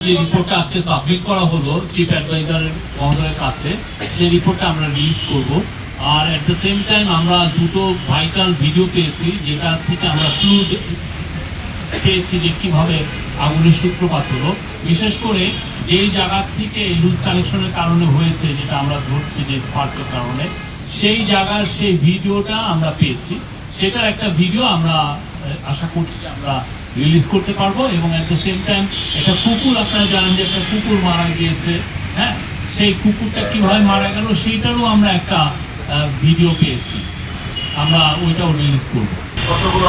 যে রিপোর্টটা আজকে সাবমিট করা হলো চিফ অ্যাডভাইজার মহোদয়ের কাছে, সেই রিপোর্টটা আমরা রিলিজ করব। আর অ্যাট দ্য সেম টাইম আমরা দুটো ভাইটাল ভিডিও পেয়েছি, যেটা থেকে আমরা ক্লু পেয়েছি যে কীভাবে আগুনের সূত্রপাত হলো। বিশেষ করে যেই জায়গা থেকে লুজ কানেকশনের কারণে হয়েছে, যেটা আমরা ধরছি যে স্পার্কের কারণে, সেই জায়গার সেই ভিডিওটা আমরা পেয়েছি। সেটার একটা ভিডিও আমরা আশা করছি যে আমরা রিলিজ করতে পারবো। এবং অ্যাট দ্য সেম টাইম একটা কুকুর, আপনারা জানেন যে একটা কুকুর মারা গিয়েছে, হ্যাঁ, সেই কুকুরটা কীভাবে মারা গেল সেইটারও আমরা একটা ভিডিও পেয়েছি, আমরা ওইটাও রিলিজ করবো। কতগুলো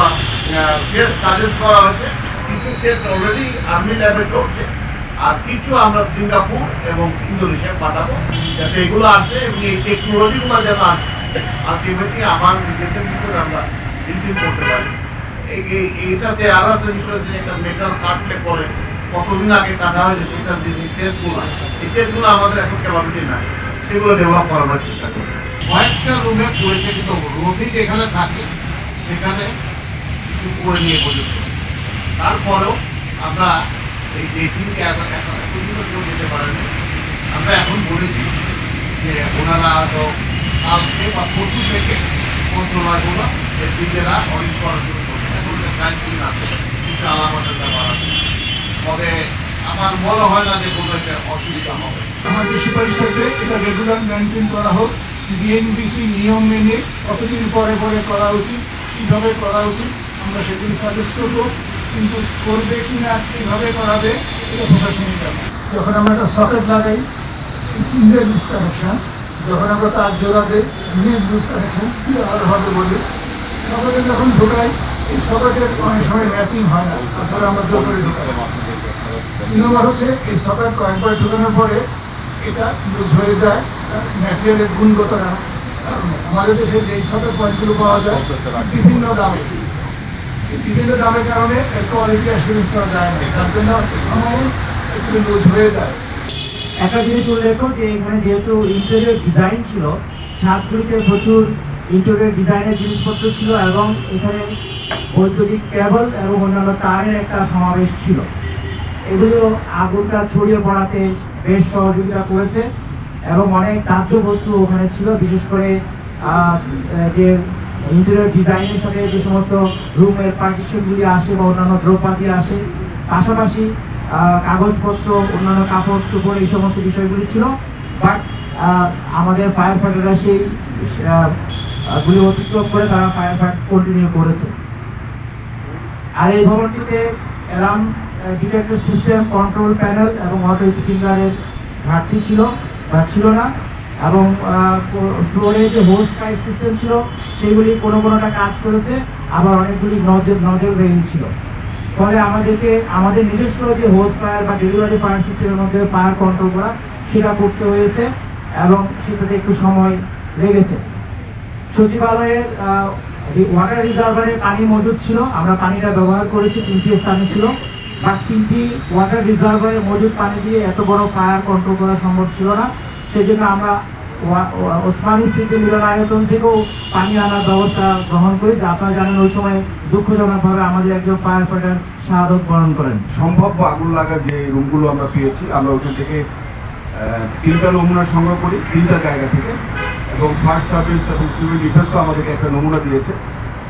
কেস সাজেস্ট করা হয়েছে, কিছু কেস অলরেডি আর্মি ল্যাবে চলছে, আর কিছু আমরা সিঙ্গাপুর এবং ইন্দোনেশিয়া পাঠাবো যাতে এগুলো আসে এবং এই টেকনোলজিগুলো যেন আসে আলটিমেটলি আমার নিজেদের ভিতরে আমরা বিল্ডিং করতে পারি। এইটাতে আরো একটা বিষয় আছে, একটা মেটাল কাটলে পরে কতদিন আগে কাটা হয়েছে সেটা যে টেস্টগুলো আমাদের এখন ক্যাপাবিলিটি নাই, সেগুলো ডেভেলপ করার চেষ্টা করি। কয়েকটা রুমে পড়েছে, কিন্তু রোগী যেখানে থাকে সেখানে কিছু করে নিয়ে পর্যন্ত, তারপরেও আমরা এই যে টিমকে এতদিন কেউ যেতে পারেনি, আমরা এখন বলেছি যে ওনারা তো কালকে বা পরশু থেকে মন্ত্রণালয়গুলো নিজেরা অডিট করা শুরু করবে। এখন কাঞ্চিন আছে, কিছু আলামতের ব্যাপার আছে, তবে আমার মনে হয় না যে কোনো একটা অসুবিধা হবে। আমাদের সুপারিশ থাকবে এটা রেগুলার মেনটেন করা হোক, বিএনবিসি নিয়ম মেনে কতদিন পরে পরে করা উচিত, কীভাবে করা উচিত আমরা সেগুলি সাজেস্ট করবো, কিন্তু করবে কি না কীভাবে করাবে এটা প্রশাসনিক ব্যাপার। যখন আমরা একটা সকেট লাগাই নিজের লুজ কানেকশান, যখন আমরা তার জোড়া দেই নিজের লুজ কানেকশান কী আলাদাভাবে বলি, সকেটে যখন ঢোকাই এই সকেটের অনেক সময় ম্যাচিং হয় না, তারপরে আমরা জোর করে ঢোকাই। 2 নম্বর হচ্ছে এই সকেট কয়েকবার ঢোকানোর পরে এটা লুজ হয়ে যায় ম্যাটেরিয়ালের গুণগত কারণে। আমাদের দেশে যেই সকেট পয়েন্টগুলো পাওয়া যায় বিভিন্ন দামের কারণে কোয়ালিটি অ্যাসুরেন্স করা যায় না, তার জন্য সময় একটু লুজ হয়ে যায়। একটা জিনিস উল্লেখ্য যে এখানে যেহেতু ইন্টেরিয়র ডিজাইন ছিল, ছাদগুলিতে প্রচুর ইন্টেরিয়র ডিজাইনের জিনিসপত্র ছিল এবং এখানে বৈদ্যুতিক কেবল এবং অন্যান্য তারের একটা সমাবেশ ছিল। এগুলো আগুনটা ছড়িয়ে পড়াতে বেশ সহযোগিতা করেছে এবং অনেক দাহ্য বস্তু ওখানে ছিল, বিশেষ করে যে ইন্টেরিয়র ডিজাইনের সাথে যে সমস্ত রুমের পার্টিশনগুলি আসে বা অন্যান্য দ্রব্যাদি আসে, পাশাপাশি কাগজপত্র, অন্যান্য কাপড় টুপড়, এই সমস্ত বিষয়গুলি ছিল। বাট আমাদের ফায়ার ফাইটাররা সেই গুলি অতিক্রম করে তারা ফায়ার ফাইট কন্টিনিউ করেছে। আর এই ভবনটিতে alarm detector system, control panel এবং অটো স্প্রিংলারের ঘাটতি ছিল বা ছিল না, এবং ফ্লোরে যে হোস পাইপ সিস্টেম ছিল সেইগুলি কোনোটা কাজ করেছে, আবার অনেকগুলি নজল রেঞ্জ ছিল। ফলে আমাদেরকে আমাদের নিজস্ব যে হোস ফায়ার বা ডেলিভারি ফায়ার সিস্টেমের মধ্যে ফায়ার কন্ট্রোল করা সেটা করতে হয়েছে এবং সেটাতে একটু সময় লেগেছে। সচিবালয়ের ওয়াটার রিজার্ভারে পানি মজুদ ছিল, আমরা পানিটা ব্যবহার করেছি, 3টি স্থানে ছিল, বাট 3টি ওয়াটার রিজার্ভারে মজুদ পানি দিয়ে এত বড় ফায়ার কন্ট্রোল করা সম্ভব ছিল না। সেই জন্য আমরা ওসমানী স্মৃতি মিলনায়তন থেকেও পানি আনার ব্যবস্থা গ্রহণ করি, যা আপনারা জানেন ওই সময় দুঃখজনকভাবে আমাদের একজন ফায়ার ফাইটার শাহাদত বরণ করেন। সম্ভাব্য আগুন লাগার যে রুমগুলো আমরা পেয়েছি, আমরা ওখান থেকে 3টা নমুনা সংগ্রহ করি 3টা জায়গা থেকে, এবং ফায়ার সার্ভিস এবং সিভিল ডিফেন্সও আমাদেরকে একটা নমুনা দিয়েছে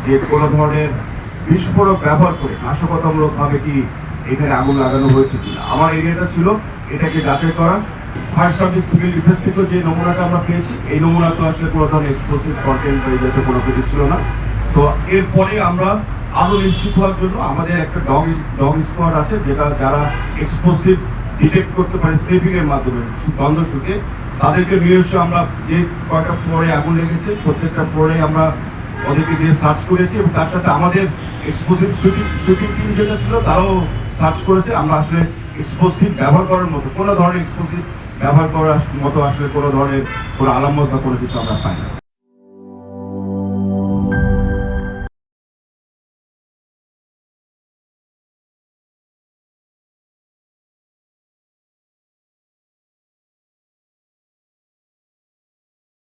যে কোনো ধরনের বিস্ফোরক ব্যবহার করে নাশকতামূলকভাবে কি এখানে আগুন লাগানো হয়েছে কিনা। আমার এরিয়াটা ছিল এটাকে যাচাই করা। ফায়ার সার্ভিস সিভিল ডিফেন্স থেকেও যে নমুনাটা আমরা পেয়েছি, এই নমুনা তো আসলে কোনো ধরনের এক্সপ্লোসিভ কন্টেন্ট বা এই জাতীয় কোনো কিছু ছিল না। তো এরপরে আমরা আরও নিশ্চিত হওয়ার জন্য আমাদের একটা ডগ স্কোয়াড আছে, যেটা যারা এক্সপ্লোসিভ ডিটেক্ট করতে পারে স্নিফিংয়ের মাধ্যমে গন্ধ শুকে, তাদেরকে নিয়ে এসে আমরা যে কয়েকটা ফ্লোরে আগুন লেগেছে প্রত্যেকটা ফ্লোরে আমরা ওদেরকে দিয়ে সার্চ করেছি, এবং তার সাথে আমাদের এক্সপ্লোসিভ সুইপিং টিম যেটা ছিল তারাও সার্চ করেছে। আমরা আসলে এক্সপ্লোসিভ ব্যবহার করার মতো কোনো ধরনের এক্সপ্লোসিভ ব্যবহার করার মতো আসলে কোনো ধরনের কোনো আলামত বা কোনো কিছু আমরা পাই না।